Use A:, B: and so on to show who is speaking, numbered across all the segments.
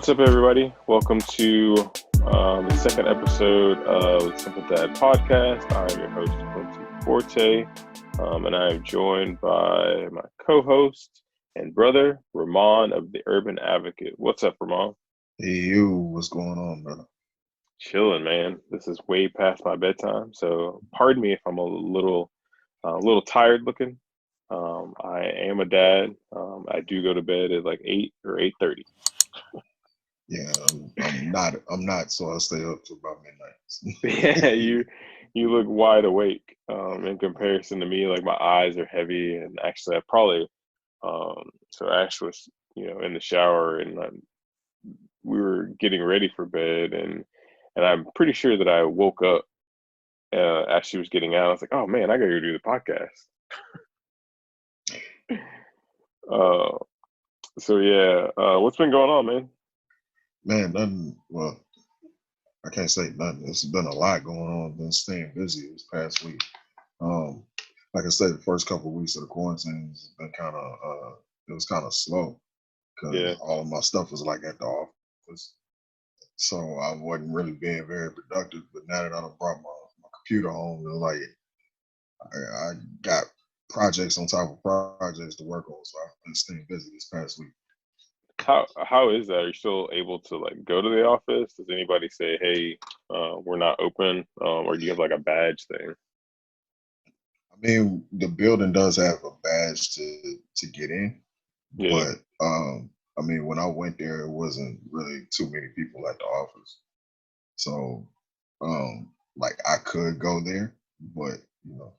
A: What's up, everybody? Welcome to the second episode of the Simple Dad podcast. I'm your host, Quincy Forte, and I am joined by my co-host and brother, Remon of the Urban Advocate. What's up, Remon?
B: Hey, you, what's going on, brother?
A: Chilling, man. This is way past my bedtime, so pardon me if I'm a little tired looking. I am a dad. I do go to bed at like 8 or 8:30.
B: Yeah, I'm not, so I'll stay up till about
A: Yeah,
B: midnight.
A: you look wide awake in comparison to me. Like my eyes are heavy, and actually, I probably so Ash was in the shower, and we were getting ready for bed, and I'm pretty sure that I woke up as she was getting out. I was like, oh man, I gotta go do the podcast. Uh, so yeah, what's been going on, man?
B: Man, nothing. Well, I can't say nothing. It's been a lot going on. Been staying busy this past week. Um, like I said, the first couple of weeks of the quarantine has been kind of it was kind of slow
A: Yeah,
B: because all of my stuff was like at the office, so I wasn't really being very productive. But now that I done brought my computer home, and like I got projects on top of projects to work on, so I've been staying busy this past week.
A: how is that? Are you still able to like go to the office? Does anybody say, hey, we're not open, or do you have like a badge thing?
B: I mean, the building does have a badge to get in,
A: Yeah.
B: but I mean, when I went there, it wasn't really too many people at the office, so like I could go there, but you know,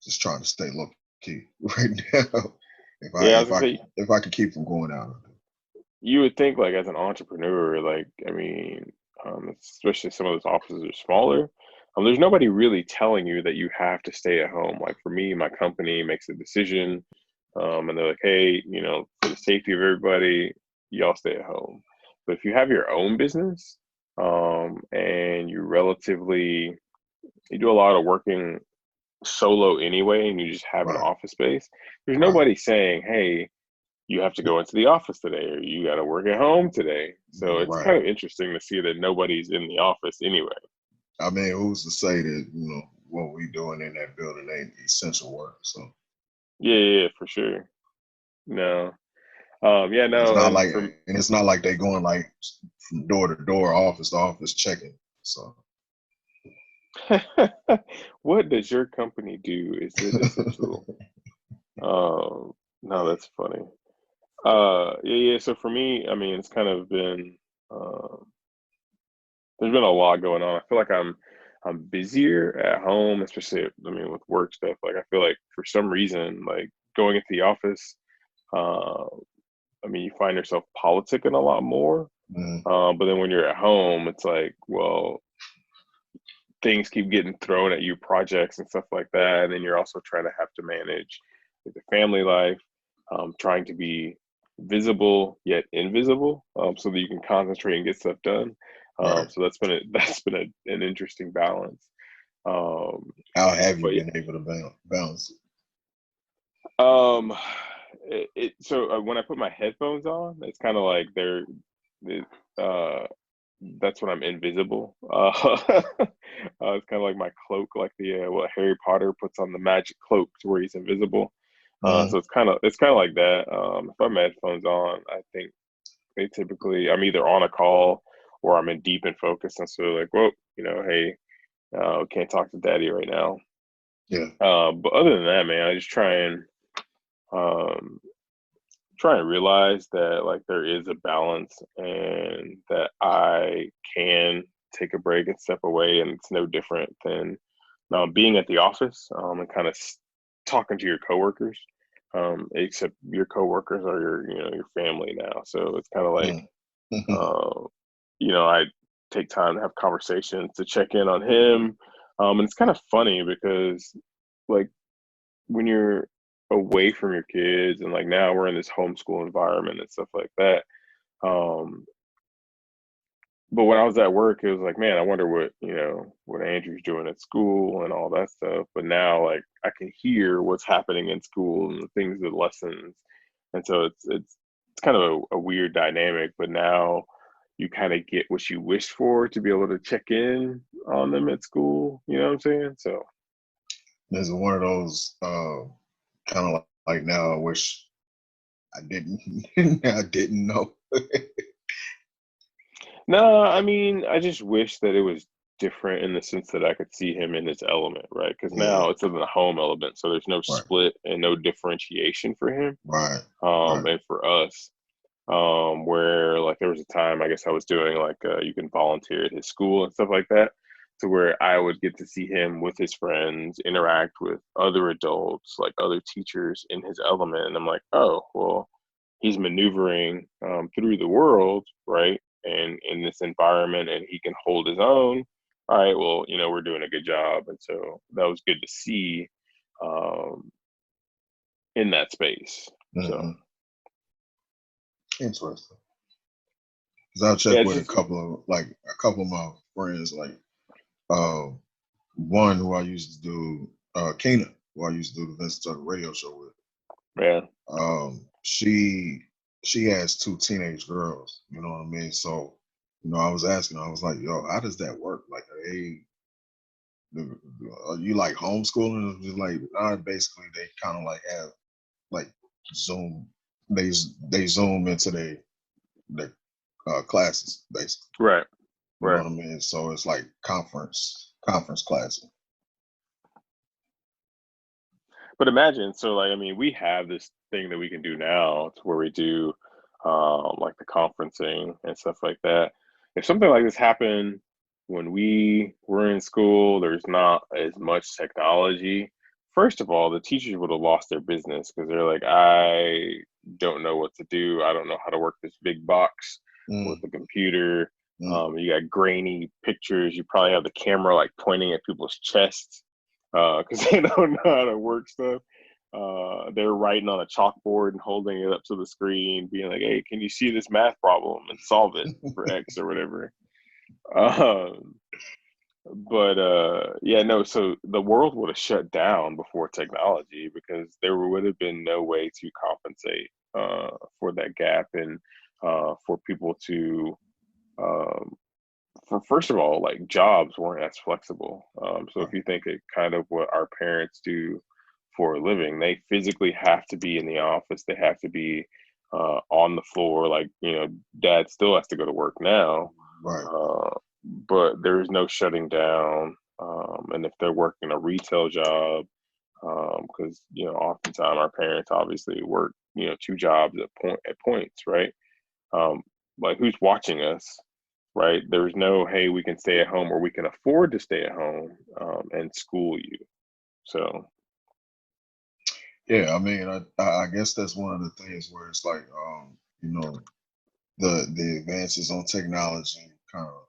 B: just trying to stay low key right now. If I
A: Yeah, I was
B: if
A: gonna
B: I
A: say
B: if I could keep from going out.
A: you would think like as an entrepreneur, like I mean, especially some of those offices are smaller. There's nobody really telling you that you have to stay at home. Like for me, my company makes a decision, and they're like, hey, for the safety of everybody, y'all stay at home. But if you have your own business, and you do a lot of working solo anyway, and you just have an
B: Right,
A: office space, there's
B: right,
A: nobody saying, hey, you have to go into the office today or you got to work at home today. So it's
B: right.
A: kind of interesting to see that nobody's in the office anyway.
B: I mean, who's to say that what we doing in that building ain't essential work? So
A: Yeah, yeah, yeah, for sure. No. Yeah,
B: and it's
A: no,
B: not
A: and
B: like they going like from door to door, office to office checking. So
A: what does your company do? Is it essential? No, that's funny. Yeah, yeah. So for me, I mean, it's kind of been uh, there's been a lot going on. I feel like I'm busier at home, especially I mean with work stuff. Like I feel like for some reason, like going into the office, uh, I mean you find yourself politicking a lot more.
B: mm,
A: But then when you're at home, it's like, well, things keep getting thrown at you, projects and stuff like that, and then you're also trying to have to manage the family life, trying to be visible yet invisible, so that you can concentrate and get stuff done.
B: right.
A: So an interesting balance. Um,
B: How have you
A: but
B: been able to balance it?
A: um, so when I put my headphones on, it's kind of like it, uh, that's when I'm invisible. It's kind of like my cloak, like the what Harry Potter puts on the magic cloak to where he's invisible. So
B: Mm,
A: it's kind of like that. If I have my headphones on, I think they typically I'm either on a call or I'm in deep in focus, and so like, whoa, hey, can't talk to Daddy right now.
B: yeah,
A: But other than that, man, I just um, try and realize that like there is a balance and that I can take a break and step away, and it's no different than being at the office, and kind of talking to your coworkers. Except your coworkers are your family now, so it's kind of like
B: mm,
A: uh, I take time to have conversations to check in on him, and it's kind of funny because like when you're away from your kids and like now we're in this homeschool environment and stuff like that. Um, but when I was at work, it was like, man, I wonder what Andrew's doing at school and all that stuff. But now like I can hear what's happening in school and the things, the lessons. And so it's it's kind of a weird dynamic, but now you kind of get what you wish for to be able to check in on them at school. You know what I'm saying? So
B: There's one of those kind of like now. I wish I didn't. I didn't know.
A: no, I mean, I just wish that it was different in the sense that I could see him in his element, right? Because
B: Yeah.
A: now it's in the home element, so there's no
B: Right.
A: split and no differentiation for him,
B: Right. Right.
A: and for us. Where like there was a time I guess I was doing like you can volunteer at his school and stuff like that, to where I would get to see him with his friends, interact with other adults, like other teachers in his element, and I'm like, oh well, he's maneuvering through the world, right? And in this environment, and he can hold his own. All right, well, we're doing a good job, and so that was good to see um, in that space. So
B: Hmm. Interesting. Because I'll
A: yeah,
B: check
A: it's
B: with
A: just
B: a couple of my friends, like uh, one who I used to do, Kena, who I used to do the Vincent Tucker radio show with.
A: man,
B: She has two teenage girls. You know what I mean? So, I was asking her, I was like, "Yo, how does that work? Like, are you like homeschooling?" Just like, basically, they kind of like have like Zoom. They they Zoom into their classes, basically.
A: right,
B: You know
A: right.
B: what I mean? So it's like conference classes.
A: But imagine, so like, I mean, we have this thing that we can do now to where we do like the conferencing and stuff like that. If something like this happened when we were in school, there's not as much technology. First of all, the teachers would have lost their business because they're like, I don't know what to do. I don't know how to work this big box with
B: Mm,
A: the computer.
B: mm.
A: You got grainy pictures. You probably have the camera like pointing at people's chests because they don't know how to work stuff. They're writing on a chalkboard and holding it up to the screen, being like, "Hey, can you see this math problem and solve it for X or whatever?" Um, but yeah, no. So the world would have shut down before technology because there would have been no way to compensate for that gap and for people to um, for first of all, like jobs weren't as flexible. So if
B: Right.
A: you think of kind of what our parents do for a living, they physically have to be in the office. They have to be on the floor. Like dad still has to go to work now,
B: Right.
A: uh, but there's no shutting down. And if they're working a retail job, because oftentimes our parents obviously work two jobs at points, right? Um, like who's watching us, right? There's no, hey, we can stay at home or we can afford to stay at home and school you. So,
B: Yeah, I mean, I guess that's one of the things where it's like, the advances on technology kind of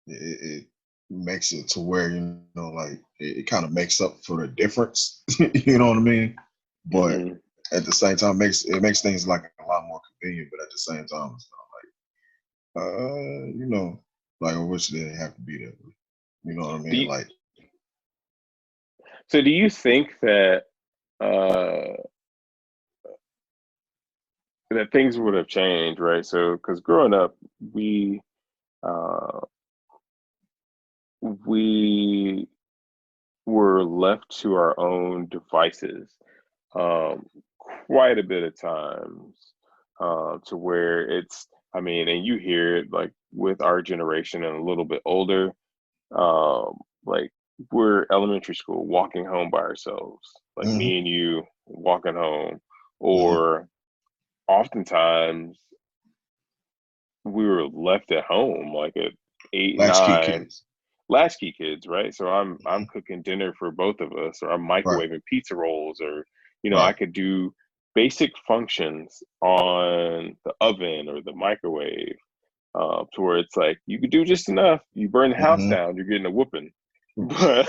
B: it makes it to where like it kind of makes up for the difference. You know what I mean? But
A: mhm.
B: at the same time, makes things like a lot more convenient. But at the same time, it's not like like I wish they didn't have to be that way. You know what I
A: do
B: mean?
A: you,
B: Like,
A: so do you think that uh, that things would have changed, right? So, because growing up, we uh, we were left to our own devices um, quite a bit of times to where it's, I mean, and you hear it like with our generation and a little bit older, like we're elementary school walking home by ourselves, like
B: hmm
A: me and you walking home,
B: hmm
A: or oftentimes we were left at home like at eight,
B: latchkey
A: nine,
B: kids.
A: latchkey kids, right? So I'm
B: Hmm.
A: cooking dinner for both of us, or I'm
B: Right.
A: microwaving pizza rolls, or I
B: Right.
A: could do basic functions on the oven or the microwave, to where it's like you could do just enough. You burn the house
B: Hmm.
A: down, you're getting a whooping, but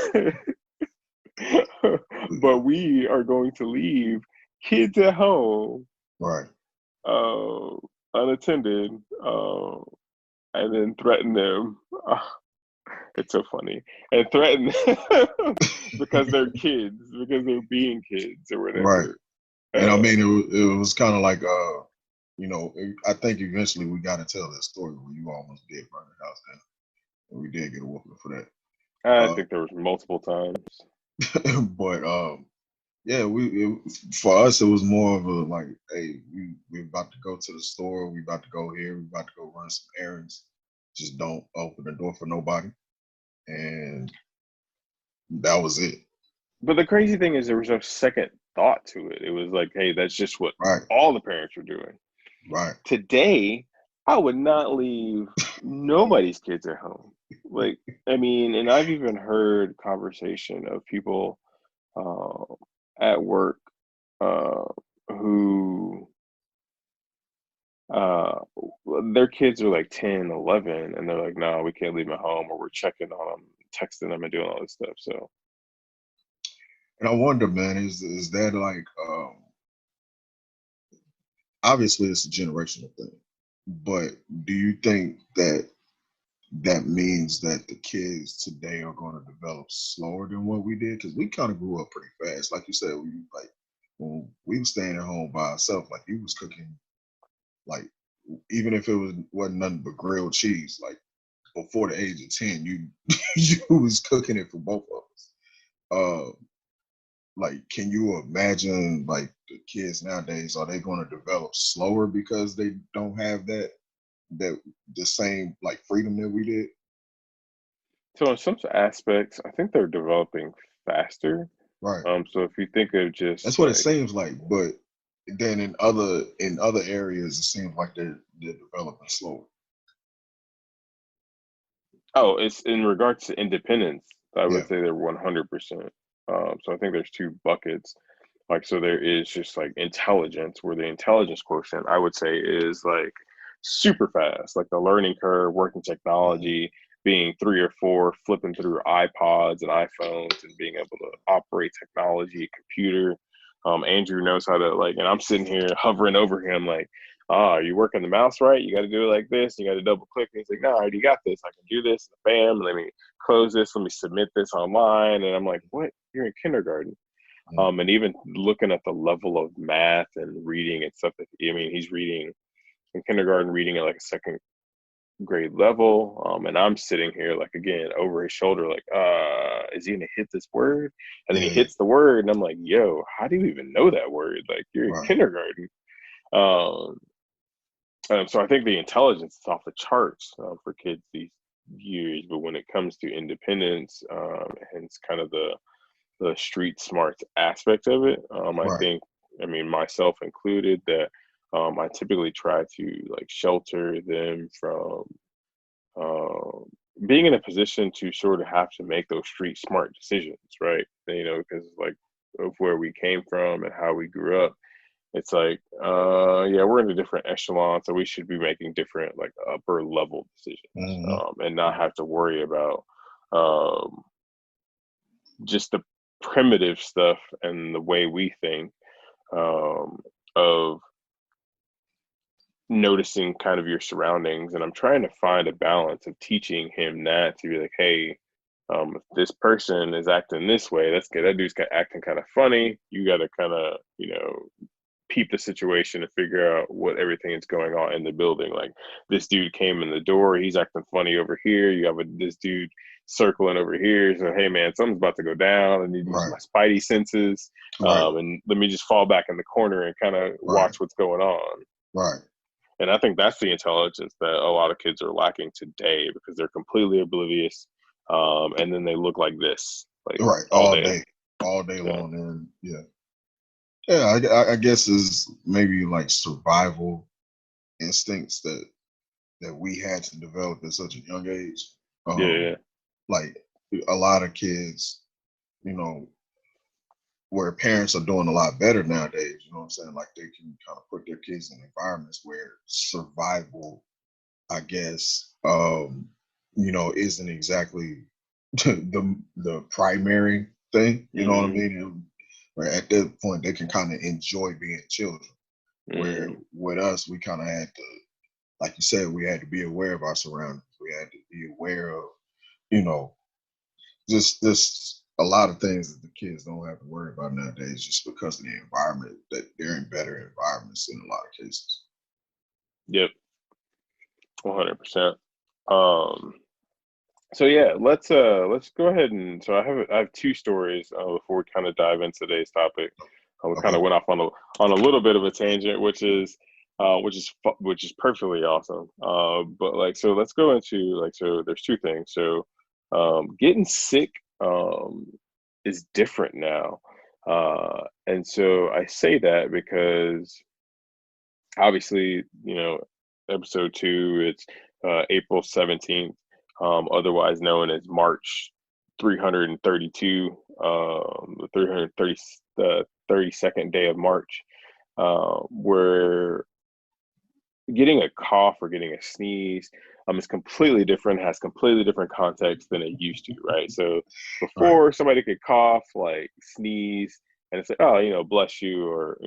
A: but we are going to leave kids at home
B: Right.
A: uh, unattended, and then threaten them. It's so funny. And threaten them because they're kids, because they're being kids or
B: Right.
A: whatever.
B: And I
A: Uh,
B: mean, it was kind of like, I think eventually we got to tell that story where you almost did burn the house down, and we did get a whooping for that.
A: I
B: Uh,
A: think there was multiple times.
B: but yeah, for us it was more of a like, hey, we about to go to the store, we about to go here, we about to go run some errands. Just don't open the door for nobody, and that was it.
A: But the crazy thing is, there was no second thought to it. It was like, hey, that's just what
B: Right,
A: all the parents were doing.
B: right.
A: Today, I would not leave nobody's kids at home. Like, I mean, and I've even heard conversation of people uh, at work uh, who uh, their kids are like 10, 11, and they're like, no, we can't leave them at home, or we're checking on them, texting them, and doing all this stuff. So,
B: And I wonder, man, is that like, obviously it's a generational thing, but do you think that that means that the kids today are going to develop slower than what we did? Because we kind of grew up pretty fast. Like you said, we like when we were staying at home by ourselves, like you was cooking, like even if it wasn't nothing but grilled cheese, like before the age of 10, you you was cooking it for both of us. Uh, like, can you imagine like the kids nowadays, are they going to develop slower because they don't have that the same like freedom that we did?
A: so in some aspects, I think they're developing faster.
B: Right.
A: So if you think of just
B: That's what it
A: like,
B: seems like, but then in other areas, it seems like they're developing slower.
A: oh, it's in regards to independence, I
B: Yeah.
A: would say they're 100%. So I think there's two buckets. Like, so there is just like intelligence, where the intelligence quotient, I would say, is like super fast, like the learning curve, working
B: Mhm.
A: technology, being 3 or 4, flipping through iPods and iPhones and being able to operate technology, computer. Andrew knows how to, like, and I'm sitting here hovering over him, like, are you working the mouse right? You got to do it like this. You got to double click. And he's like, no, I already got this. I can do this. Bam. Let me close this. Let me submit this online. And I'm like, what? You're in kindergarten.
B: Mhm.
A: And even looking at the level of math and reading and stuff that, I mean, he's reading in kindergarten, reading at like a second grade level. And I'm sitting here like, again, over his shoulder, like, is he gonna hit this word? And then he
B: Yeah, yeah.
A: hits the word, and I'm like, yo, how do you even know that word? Like, you're in
B: Right.
A: kindergarten. Um, so I think the intelligence is off the charts for kids these years. But when it comes to independence, and it's kind of the street smarts aspect of it, I
B: Right.
A: think, I mean, myself included, that I typically try to like shelter them from um, being in a position to sort of have to make those street smart decisions, right? Because like of where we came from and how we grew up, it's like, yeah, we're in a different echelon, so we should be making different, like, upper level decisions,
B: Hmm.
A: and not have to worry about um, just the primitive stuff and the way we think, um, of noticing kind of your surroundings. And I'm trying to find a balance of teaching him that, to be like, hey, if this person is acting this way, that's good. That dude's acting kind of funny. You got to kind of, peep the situation and figure out what everything is going on in the building. Like, this dude came in the door, he's acting funny over here. You have this dude circling over here. So, hey man, something's about to go down. I need to use
B: Right.
A: my spidey senses,
B: Right.
A: and let me just fall back in the corner and kind of
B: Right.
A: watch what's going on.
B: Right.
A: And I think that's the intelligence that a lot of kids are lacking today, because they're completely oblivious, and then they look like this, like,
B: Right.
A: all day.
B: All day
A: Yeah.
B: long. And yeah, yeah. I guess is maybe like survival instincts that we had to develop at such a young age.
A: Yeah. Yeah.
B: Like a lot of kids, you know, where parents are doing a lot better nowadays, you know what I'm saying? Like they can kind of put their kids in environments where survival, I guess, isn't exactly the primary thing, you know what I
A: Mm-hmm.
B: mean? And where at that point they can kind of enjoy being children. Where
A: Mm-hmm.
B: with us, we kind of had to, like you said, we had to be aware of our surroundings. We had to be aware of, you know, just this. a lot of things that the kids don't have to worry about nowadays just because of the environment that they're in better environments in a lot of cases.
A: Yep, 100%. Um, so yeah, let's go ahead and so I have two stories before we kind of dive into today's topic. We kind
B: Okay.
A: of went off on a little bit of a tangent, which is perfectly awesome. But like so, let's go into like so. There's two things. So, getting sick is different now, and so I say that because obviously, episode two, it's April 17th, otherwise known as March 332, the 330, the 32nd day of March, where getting a cough or getting a sneeze is completely different, has completely different context than it used to, right? So
B: Right.
A: before somebody could cough, like sneeze, and it's like, oh, bless you, or,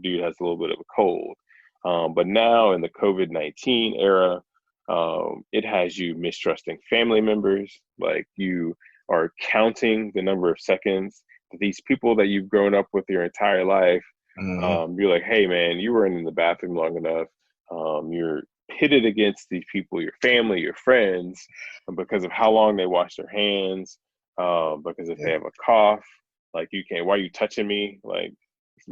A: dude has a little bit of a cold. But now in the COVID-19 era, it has you mistrusting family members, like you are counting the number of seconds that these people that you've grown up with your entire life,
B: Hmm.
A: you're like, hey man, you weren't in the bathroom long enough. You're pitted against these people, your family, your friends, because of how long they wash their hands. Because if they
B: Yeah.
A: have a cough, like you can't, why are you touching me? Like,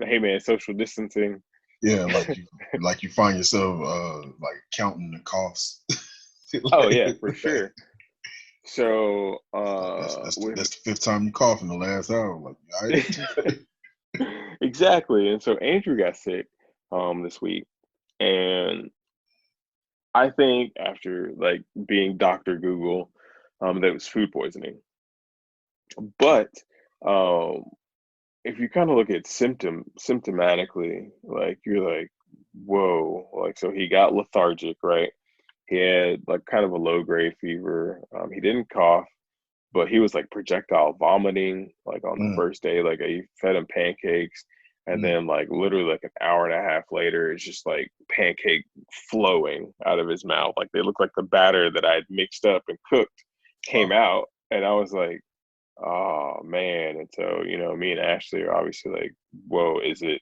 A: hey man, social distancing.
B: Yeah. Like you find yourself like counting the coughs.
A: Oh
B: Like,
A: yeah, for sure. So
B: like that's the,
A: with
B: that's the fifth time you cough in the last hour. Like, all right.
A: exactly, and so Andrew got sick this week, and I think after like being Doctor Google, that it was food poisoning. But um, if you kind of look at symptomatically, like you're like, whoa, like so he got lethargic, right? He had like kind of a low grade fever. He didn't cough, but he was like projectile vomiting like on the
B: Mm,
A: first day. Like I fed him pancakes, and
B: mm.
A: then like literally like an hour and a half later, it's just like pancake flowing out of his mouth. Like they look like the batter that I had mixed up and cooked came
B: Wow.
A: out, and I was like, oh man. And so, me and Ashley are obviously like, whoa, is it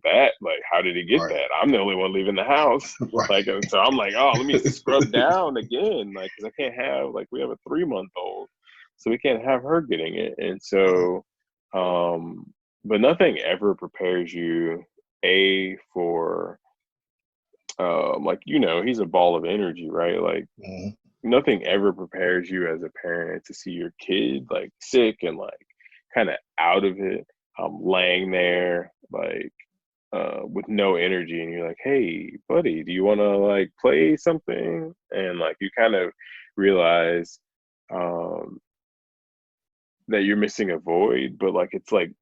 A: that? Like, how did he get
B: Right.
A: that? I'm the only one leaving the house.
B: Right.
A: Like, and so I'm like, oh, let me scrub down again. Like, cause I can't have, like, we have a 3 month old. So we can't have her getting it. And
B: Right.
A: so, um, but nothing ever prepares you, for, like, he's a ball of energy, right? Like,
B: Mhm.
A: nothing ever prepares you as a parent to see your kid like sick and like kind of out of it, laying there like with no energy, and you're like, hey buddy, do you want to like play something? And like you kind of realize um that you're missing a void, but like it's like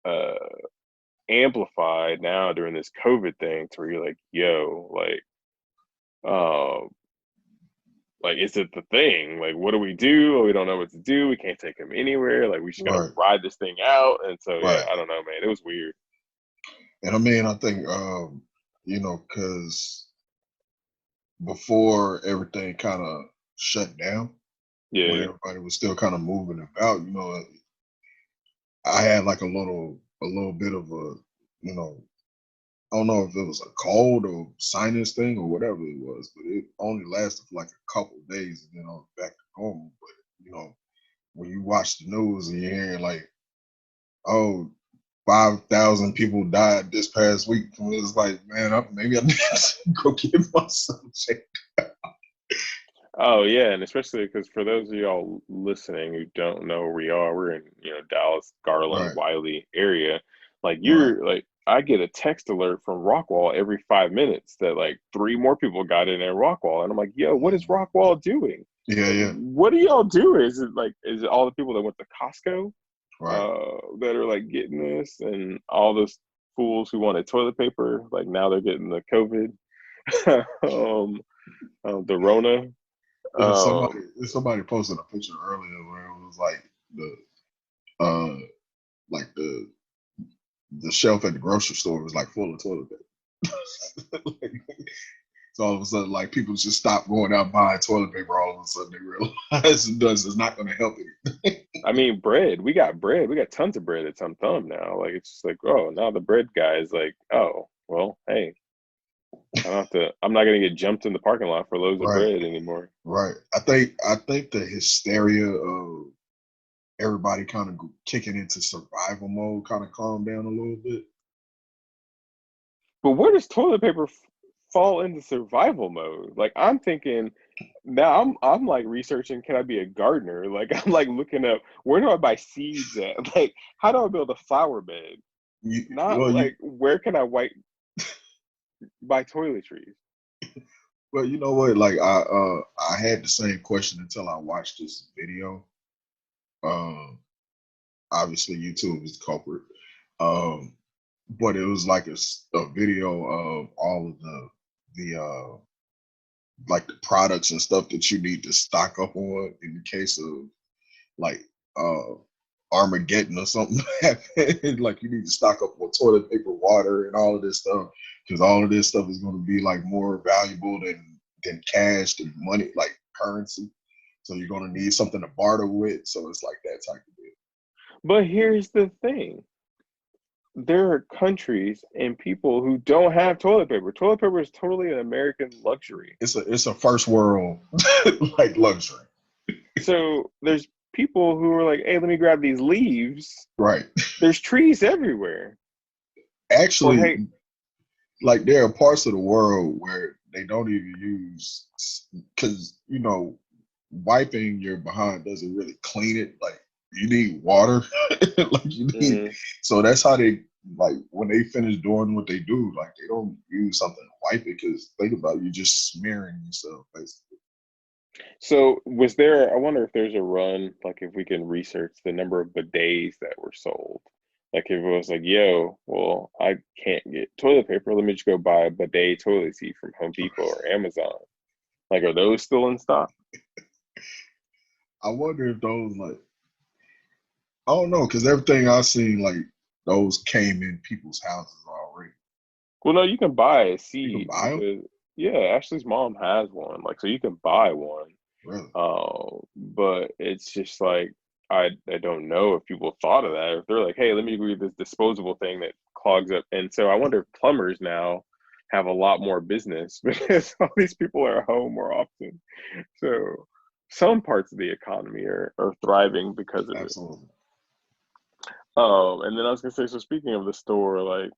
A: uh amplified now during this COVID thing to where you're like, yo, um like, is it the thing? Like, what do we do? We don't know what to do. We can't take him anywhere. Like, we just gotta
B: Right.
A: ride this thing out. And so, yeah,
B: Right.
A: I don't know, man. It was weird.
B: And I mean, I think because before everything kind of shut down, when
A: Yeah,
B: everybody was still kind of moving about, I had like a little bit of a, you know, I don't know if it was a cold or sinus thing or whatever it was, but it only lasted for like a couple of days and then I was back to normal. But when you watch the news and you're hearing like, oh, 5,000 people died this past week, and it was like, man, maybe I need to go get myself checked.
A: oh yeah, and especially because for those of y'all listening who don't know where we are, we're in Dallas, Garland,
B: Right,
A: Wiley area. Like
B: right.
A: you're like, I get a text alert from Rockwall every 5 minutes that like three more people got in at Rockwall, and I'm like, yo, what is
B: Mhm.
A: Rockwall doing?
B: Yeah,
A: Like,
B: yeah.
A: what do y'all do? Is it all the people that went to Costco
B: Right.
A: that are like getting this, and all those fools who wanted toilet paper, like now they're getting the COVID, um, the Rona.
B: Yeah, somebody
A: Um,
B: somebody posted a picture earlier where it was like uh like the shelf at the grocery store was like full of toilet paper. Like, so all of a sudden, like people just stop going out buying toilet paper. All of a sudden, they realize it's not going to help anything.
A: I mean, bread. We got bread. We got tons of bread at Tum Thumb now. Like it's just like, oh, now the bread guy is like, oh, well, hey, I don't have to. I'm not gonna get jumped in the parking lot for loaves of
B: Right,
A: bread anymore.
B: right. I think the hysteria of everybody kind of kicking into survival mode kind of calmed down a little bit.
A: But where does toilet paper fall into survival mode? Like I'm thinking now, I'm like researching. Can I be a gardener? Like I'm like looking up where do I buy seeds at? Like how do I build a flower bed?
B: You,
A: Not
B: well, you
A: like where can I white buy toiletries?
B: well, you know what? Like I had the same question until I watched this video. Um, Obviously YouTube is the culprit. Um, but it was like a video of all of the like the products and stuff that you need to stock up on in the case of like uh Armageddon or something happened. Like you need to stock up on toilet paper, water, and all of this stuff because all of this stuff is going to be like more valuable than cash and money, like currency. So you're going to need something to barter with. So it's like that type of deal.
A: But here's the thing. There are countries and people who don't have toilet paper. Toilet paper is totally an American luxury.
B: It's a first world like luxury,
A: So there's people who are like, hey, let me grab these leaves.
B: right?
A: There's trees everywhere. Or
B: Actually,
A: hey,
B: like there are parts of the world where they don't even use because wiping your behind doesn't really clean it. Like you need water, like you need.
A: mm,
B: So that's how they like when they finish doing what they do. Like they don't use something to wipe it because think about it, you're just smearing yourself basically.
A: so was there, I wonder if there's a run, like if we can research the number of bidets that were sold. Like if it was like, yo, well, I can't get toilet paper, let me just go buy a bidet toilet seat from Home Depot or Amazon. Like, are those still in stock?
B: I wonder if those like I don't know because everything I've seen like those came in people's houses already.
A: Well, no, you can buy a
B: You can
A: seat
B: buy them,
A: because, yeah, Ashley's mom has one. Like, so you can buy one.
B: really.
A: But it's just like I don't know if people thought of that. If they're like, hey, let me read this disposable thing that clogs up. And so I wonder if plumbers now have a lot more business because all these people are home more often. So some parts of the economy are thriving because of it.
B: Absolutely.
A: And then I was gonna say, so speaking of the store, like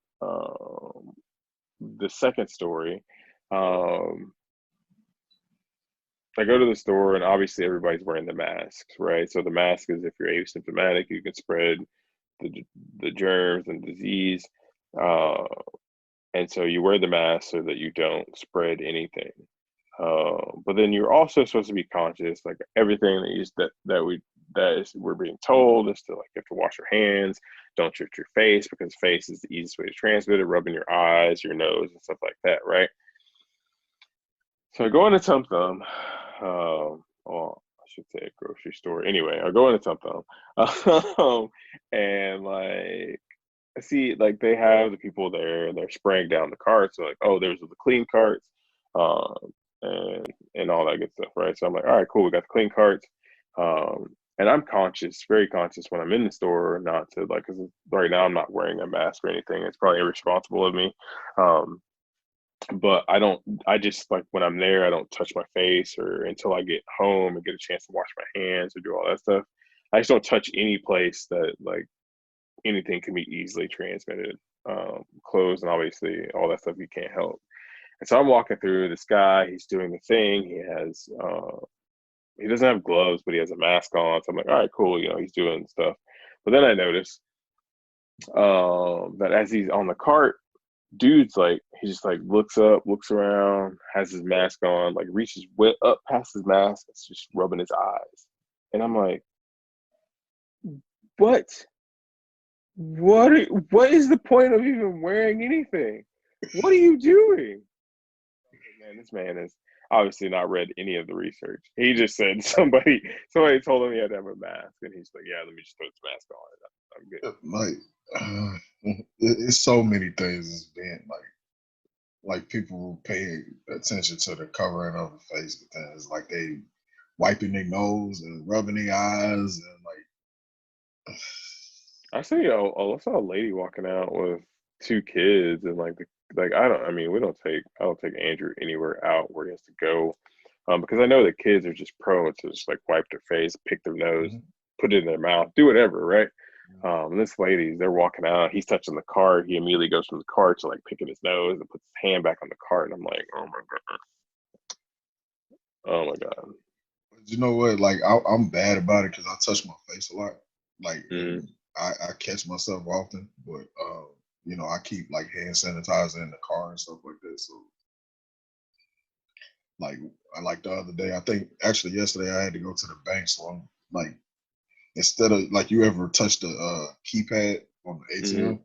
A: the second story, um, I go to the store and obviously everybody's wearing the masks, right? So the mask is if you're asymptomatic, you can spread the the germs and disease, uh, and so you wear the mask so that you don't spread anything. But then you're also supposed to be conscious, like everything we're being told is to like you have to wash your hands, don't touch your face because face is the easiest way to transmit it, rubbing your eyes, your nose, and stuff like that, right? So I go into Tum Tum, well, I should say a grocery store. Anyway, I go into Tum Tum, and like I see like they have the people there and they're spraying down the carts. So like, oh, there's the clean carts, um, and all that good stuff, right? So I'm like, all right, cool, we got the clean carts, and I'm conscious, very conscious when I'm in the store, not to like, because right now I'm not wearing a mask or anything. It's probably irresponsible of me, um, but I don't. I just like when I'm there, I don't touch my face or until I get home and get a chance to wash my hands or do all that stuff. I just don't touch any place that like anything can be easily transmitted. Clothes and obviously all that stuff you can't help. And so I'm walking through this guy. He's doing the thing. He doesn't have gloves, but he has a mask on. So I'm like, all right, cool. You know, he's doing stuff. But then I notice that as he's on the cart, dude's like he just like looks up, looks around, has his mask on, like reaches way up past his mask, it's just rubbing his eyes. And I'm like, what? What is the point of even wearing anything? What are you doing? Man, this man has obviously not read any of the research. He just said somebody told him he had to have a mask, and he's like, yeah, let me just throw this mask on. I'm good.
B: Like it's so many things that's being like people pay attention to the covering of the face, but then it's like they wiping their nose and rubbing their eyes and like
A: I see I saw a lady walking out with two kids and like I mean I don't take Andrew anywhere out where he has to go. Because I know the kids are just prone to just like wipe their face, pick their nose,
B: Mhm.
A: put it in their mouth, do whatever, right?
B: Mhm.
A: And this lady, they're walking out, he's touching the cart, he immediately goes from the cart to like picking his nose and puts his hand back on the cart, and I'm like, oh my god, oh my god.
B: But you know what? Like I'm bad about it because I touch my face a lot. Like,
A: Mm,
B: and I catch myself often. But I keep like hand sanitizer in the car and stuff like that. So like, I like the other day. I think actually yesterday I had to go to the bank. So I'm like, instead of like you ever touch the keypad on the
A: mm-hmm.
B: ATM,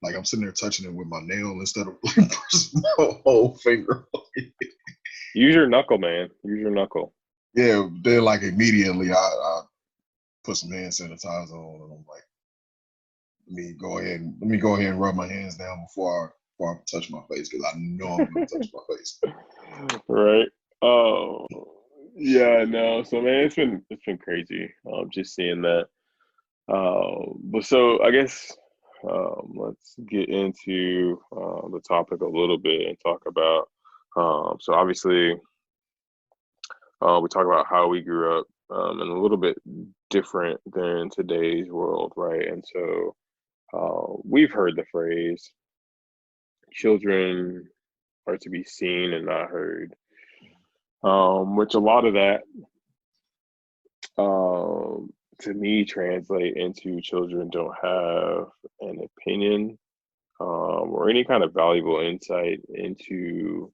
B: like I'm sitting there touching it with my nail instead of like pressing my whole finger.
A: Use your knuckle, man. Use your knuckle.
B: Yeah, then like immediately I put some hand sanitizer on and I'm like, let me go ahead and rub my hands down before I touch my face because I know I'm gonna touch my face.
A: Right. Oh, yeah, no. So man, it's been crazy. Just seeing that. But so I guess let's get into the topic a little bit and talk about. So obviously, we talk about how we grew up, and a little bit different than today's world, right? And so we've heard the phrase "children are to be seen and not heard," which a lot of that um, to me translate into children don't have an opinion or any kind of valuable insight into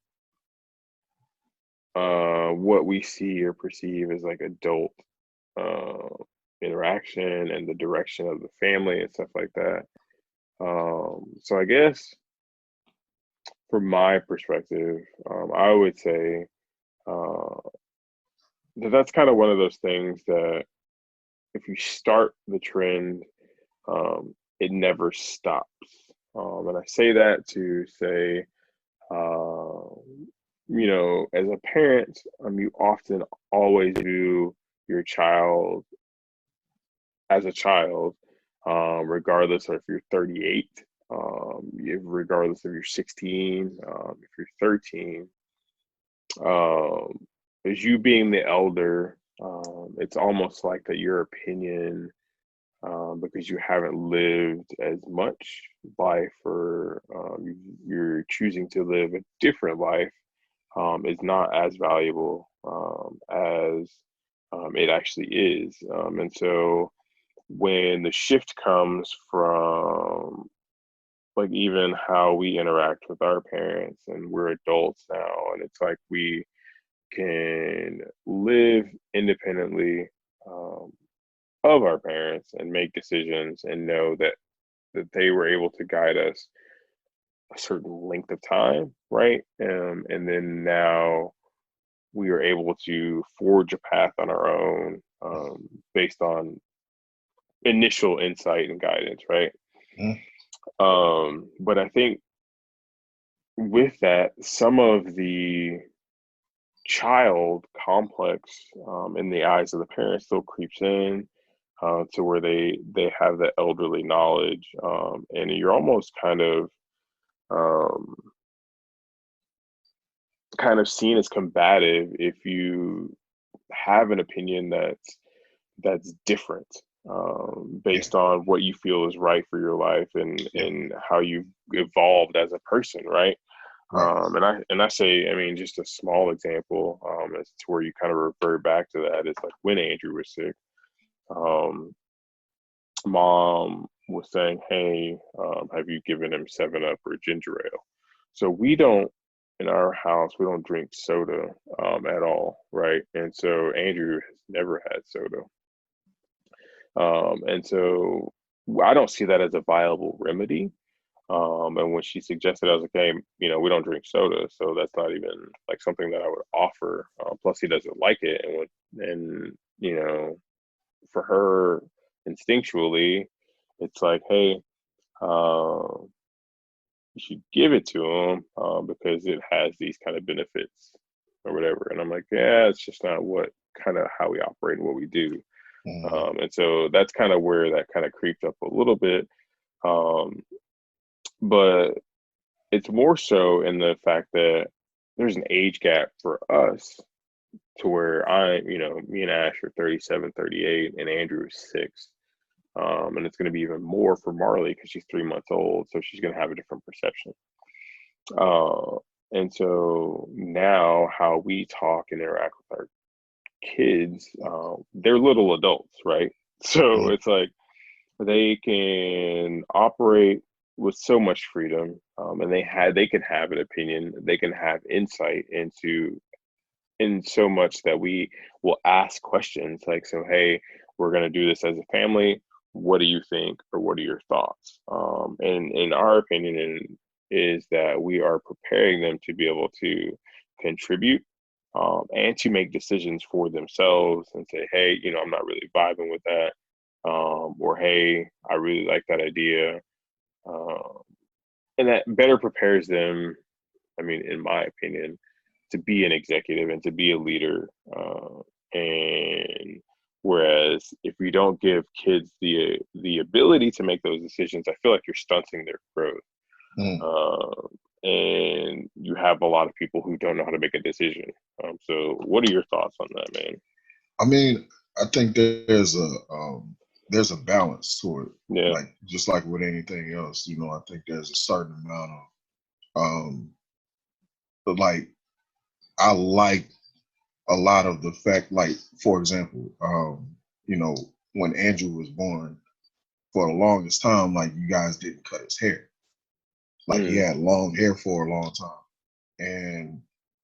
A: what we see or perceive as like adult uh, interaction and the direction of the family and stuff like that. So I guess from my perspective, I would say uh, that that's kind of one of those things that if you start the trend, it never stops. And I say that to say, uh, as a parent, you often always view your child as a child, regardless of if you're 38, regardless if you're 16, if you're 13. As you being the elder, it's almost like that your opinion because you haven't lived as much life or you're choosing to live a different life is not as valuable as it actually is. And so when the shift comes from like even how we interact with our parents and we're adults now and it's like we can live independently um, of our parents and make decisions and know that they were able to guide us a certain length of time, right? And then now we are able to forge a path on our own based on initial insight and guidance, right?
B: Mhm.
A: But I think with that, some of the child complex in the eyes of the parents still creeps in to where they have that elderly knowledge, and you're almost um, kind of seen as combative if you have an opinion that's different
B: Yeah,
A: based on what you feel is right for your life
B: yeah,
A: and how you've evolved as a person, right?
B: right.
A: And I say, I mean, just a small example as to where you kind of revert back to that is like when Andrew was sick. Um, Mom was saying, "Hey, have you given him Seven Up or ginger ale?" So we don't in our house we don't drink soda at all, right? And so Andrew has never had soda, and so I don't see that as a viable remedy. And when she suggested, I was like, "Hey, we don't drink soda, so that's not even like something that I would offer." Plus, he doesn't like it, and for her instinctually, it's like, "Hey, uh, you should give it to him because it has these kind of benefits or whatever." And I'm like, "Yeah, it's just not what kind of how we operate and what we do."
B: Mm-hmm.
A: And so that's kind of where that kind of creeped up a little bit. Um, but it's more so in the fact that there's an age gap for us to where me and Ash are 37, 38, and Andrew is 6. And it's going to be even more for Marley because she's 3 months old. So she's going to have a different perception. Uh, and so now how we talk and interact with our kids, they're little adults, right? So
B: Mm-hmm.
A: it's like they can operate with so much freedom, and they can have an opinion, they can have insight into in so much that we will ask questions like, so hey, we're going to do this as a family, what do you think, or what are your thoughts? And in our opinion is that we are preparing them to be able to contribute, and to make decisions for themselves and say, hey, I'm not really vibing with that, or hey, I really like that idea. um, and that better prepares them, I mean, in my opinion, to be an executive and to be a leader. And whereas if we don't give kids the ability to make those decisions, I feel like you're stunting their growth.
B: Mm-hmm.
A: And you have a lot of people who don't know how to make a decision. So, what are your thoughts on that, man?
B: I mean, I think there's a balance to it.
A: Yeah.
B: Like just like with anything else, I think there's a certain amount of but like I like a lot of the fact, like for example, you know, when Andrew was born, for the longest time, like you guys didn't cut his hair. Like he
A: Mm,
B: had long hair for a long time. And,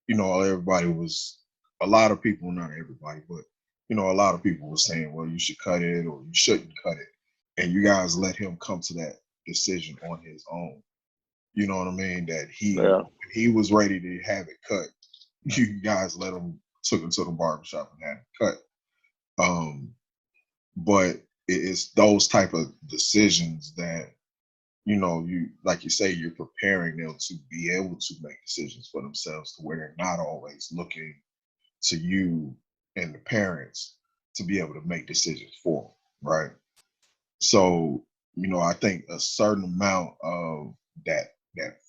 B: everybody was a lot of people, not everybody, but a lot of people were saying, well, you should cut it or you shouldn't cut it. And you guys let him come to that decision on his own. You know what I mean? That
A: yeah.
B: when he was ready to have it cut, you guys let him took him to the barbershop and had it cut. Um, but it's those type of decisions that you like you say, you're preparing them to be able to make decisions for themselves to where they're not always looking to you and the parents to be able to make decisions for them, right? So, I think a certain amount of that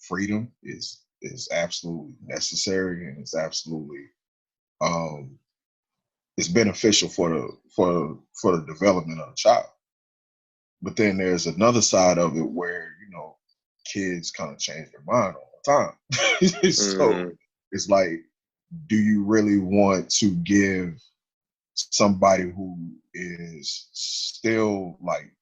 B: freedom is absolutely necessary and it's absolutely um it's beneficial for the development of the child. But then there's another side of it where, kids kind of change their mind all the time. So
A: Mm,
B: it's like, do you really want to give somebody who is still like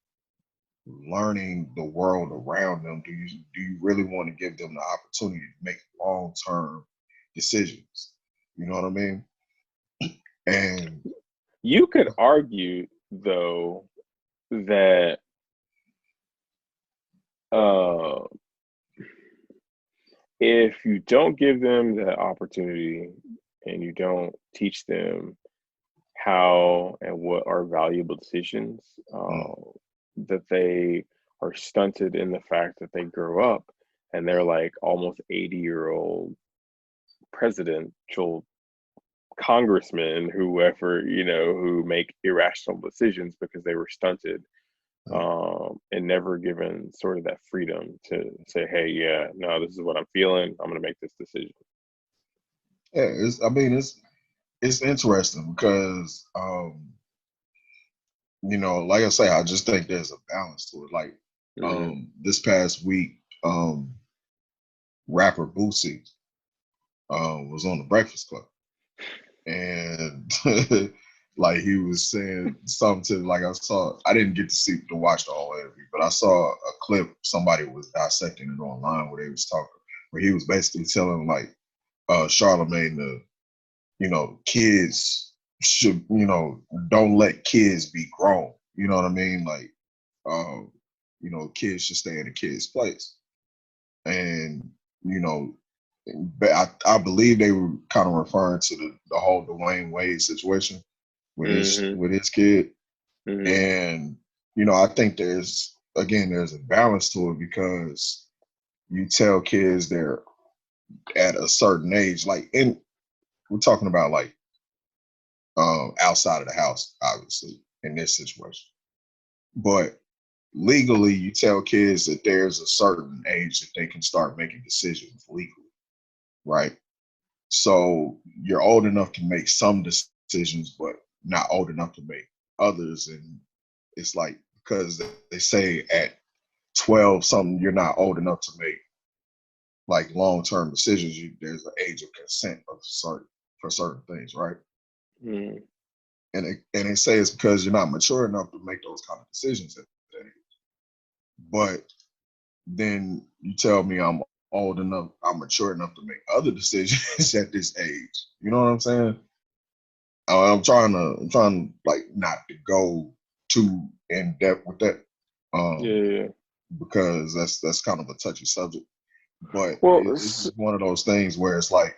B: learning the world around them, do you really want to give them the opportunity to make long term decisions? You know what I mean? And
A: you could argue, though, that uh, if you don't give them that opportunity and you don't teach them how and what are valuable decisions,
B: mm,
A: that they are stunted in the fact that they grow up and they're like almost 80-year-old presidential congressmen, whoever, who make irrational decisions because they were stunted,
B: mm.
A: and never given sort of that freedom to say, hey, yeah, no, this is what I'm feeling. I'm going to make this decision.
B: Yeah, I mean it's interesting because like I say, I just think there's a balance to it. Like
A: Mm-hmm.
B: this past week, rapper Boosie was on the Breakfast Club, and like he was saying something to, like, I didn't get to watch the whole interview, but I saw a clip somebody was dissecting it online where they was talking, where he was basically telling like Charlemagne the kids should, don't let kids be grown. You know what I mean? Like, um, kids should stay in a kid's place. And, you know, but I believe they were kind of referring to the whole Dwayne Wade situation
A: Mm-hmm.
B: with his kid.
A: Mm-hmm.
B: And, I think there's a balance to it because you tell kids they're at a certain age, like we're talking about like outside of the house, obviously. in this situation. But legally, you tell kids that there's a certain age that they can start making decisions legally, right? So you're old enough to make some decisions, but not old enough to make others. And it's like because they say at 12 something, you're not old enough to make like long-term decisions. There's an age of consent for certain things, right?
A: Mm.
B: And they say it's because you're not mature enough to make those kind of decisions at that age. But then you tell me I'm old enough, I'm mature enough to make other decisions at this age. You know what I'm saying? I'm trying like not to go too in depth with that,
A: Yeah,
B: um,
A: yeah, yeah.
B: because that's kind of a touchy subject. But
A: Well,
B: it's just one of those things where it's like,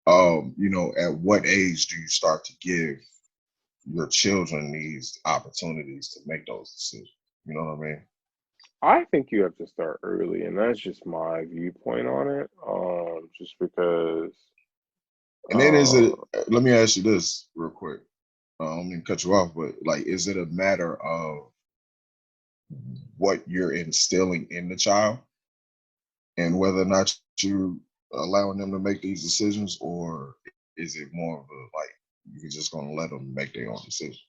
B: at what age do you start to give your children these opportunities to make those decisions? You know what I mean?
A: I think you have to start early, and that's just my viewpoint on it. Just because,
B: And then is it?
A: uh,
B: Let me ask you this real quick. I don't mean to cut you off, but like, is it a matter of what you're instilling in the child and whether or not you allowing them to make these decisions, or is it more of a like you're just gonna let them make their own decisions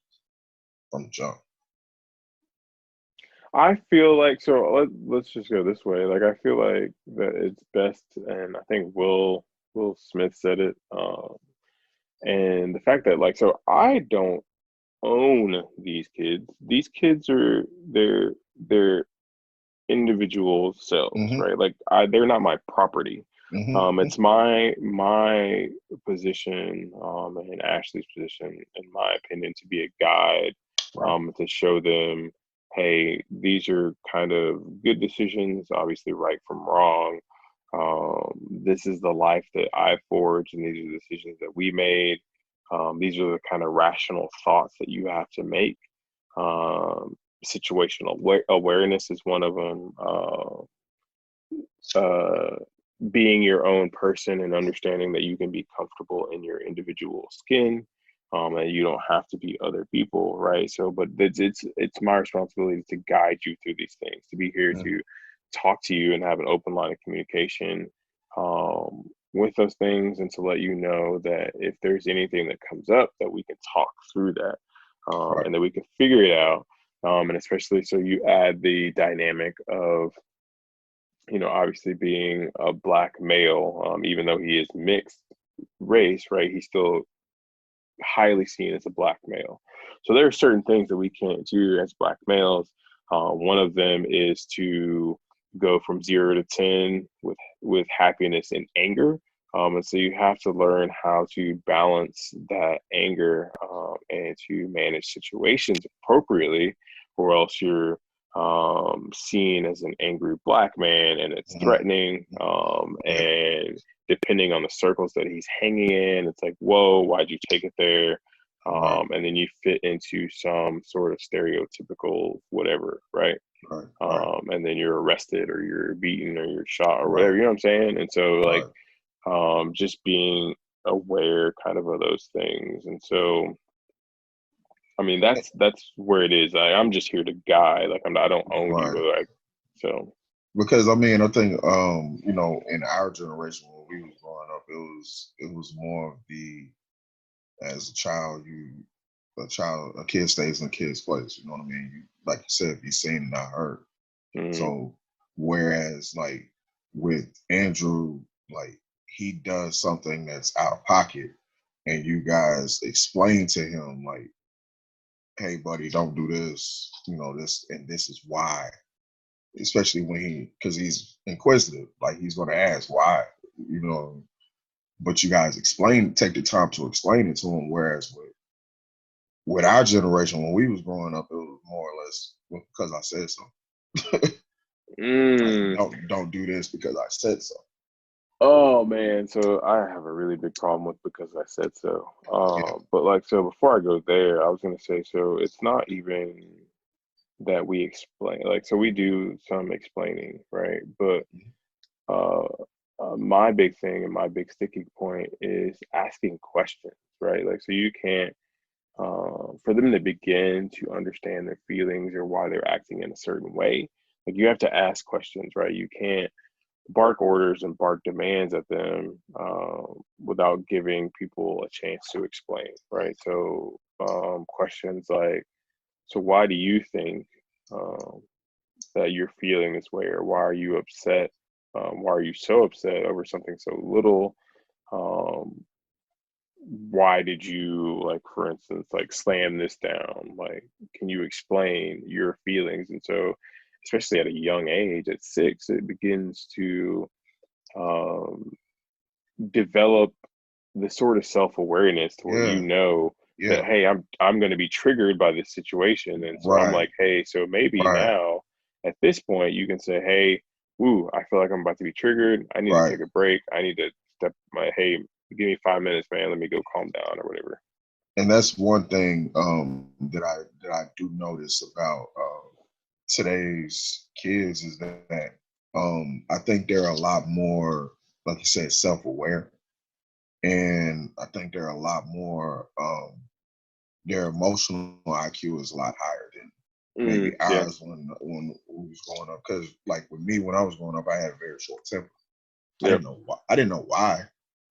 B: from the jump?
A: I feel like so. Let's just go this way. Like, I feel like that it's best, and I think Will Smith said it. And the fact that, like, so I don't own these kids. These kids are they're individual selves,
B: Mm-hmm.
A: right? Like, they're not my property.
B: Mm-hmm.
A: It's my position, and Ashley's position, in my opinion, to be a guide,
B: Right.
A: to show them, hey, these are kind of good decisions, obviously right from wrong. This is the life that I forged, and these are the decisions that we made. These are the kind of rational thoughts that you have to make. Um, Situational awareness is one of them. Uh, Being your own person and understanding that you can be comfortable in your individual skin, and you don't have to be other people, right? So, but it's my responsibility to guide you through these things, to be here
B: Mm-hmm.
A: to talk to you and have an open line of communication, with those things, and to let you know that if there's anything that comes up, that we can talk through that,
B: Right.
A: and that we can figure it out. And especially, so you add the dynamic of, obviously being a black male, even though he is mixed race, right? He's still highly seen as a black male. So there are certain things that we can't do as black males. One of them is to go from 0 to 10 with happiness and anger. And so you have to learn how to balance that anger, and to manage situations appropriately, or else you're, seen as an angry black man, and it's
B: Mm-hmm.
A: threatening.
B: Yeah.
A: And depending on the circles that he's hanging in, it's like, whoa, why'd you take it there?
B: Right.
A: And then you fit into some sort of stereotypical whatever, right?
B: Right. Right.
A: And then you're arrested, or you're beaten, or you're shot, or
B: Right.
A: whatever, you know what I'm saying? And so, like,
B: Right.
A: just being aware kind of those things. And so, I mean, that's where it is. I'm just here to guide. Like, I don't own you,
B: Right.
A: but so.
B: Because I mean, I think in our generation when we was growing up, it was more of the as a child, a kid stays in a kid's place. You know what I mean? You, like you said, be seen and not heard.
A: Mm,
B: So whereas like with Andrew, like he does something that's out of pocket, and you guys explain to him like, "Hey, buddy, don't do this. This and this is why." Especially when because he's inquisitive, like he's going to ask why, you know. But you guys take the time to explain it to him. Whereas with our generation, when we was growing up, it was more or less, well, because I said so. Like
A: mm.
B: don't do this because I said so.
A: Oh man, so I have a really big problem with because I said so.
B: Yeah.
A: But, like, so before I go there, I was gonna say, so it's not even that we explain, like, so we do some explaining, right? But, uh, my big thing and my big sticking point is asking questions, right? Like, so you can't, for them to begin to understand their feelings or why they're acting in a certain way. Like you have to ask questions, right? You can't bark orders and bark demands at them without giving people a chance to explain, right? So questions like, so why do you think um, that you're feeling this way, or why are you upset? Why are you so upset over something so little? Um, why did you, like, for instance, like slam this down? Like, can you explain your feelings? And so, especially at a young age, at 6, it begins to um, develop the sort of self-awareness to where you
B: Yeah,
A: know that,
B: yeah,
A: hey, I'm going to be triggered by this situation, and so I'm
B: right,
A: like, hey, so maybe
B: right,
A: now at this point you can say, hey, ooh, I feel like I'm about to be triggered. I need to
B: right.
A: take a break. I need to step my hey, give me 5 minutes, man. Let me go calm down or whatever.
B: And that's one thing that I do notice about today's kids is that I think they're a lot more, like you said, self-aware, and I think they're a lot more. Their emotional IQ is a lot higher than maybe
A: Yeah.
B: ours when we was growing up. Because like with me, when I was growing up, I had a very short temper. I
A: Yep.
B: didn't know why. I didn't know why.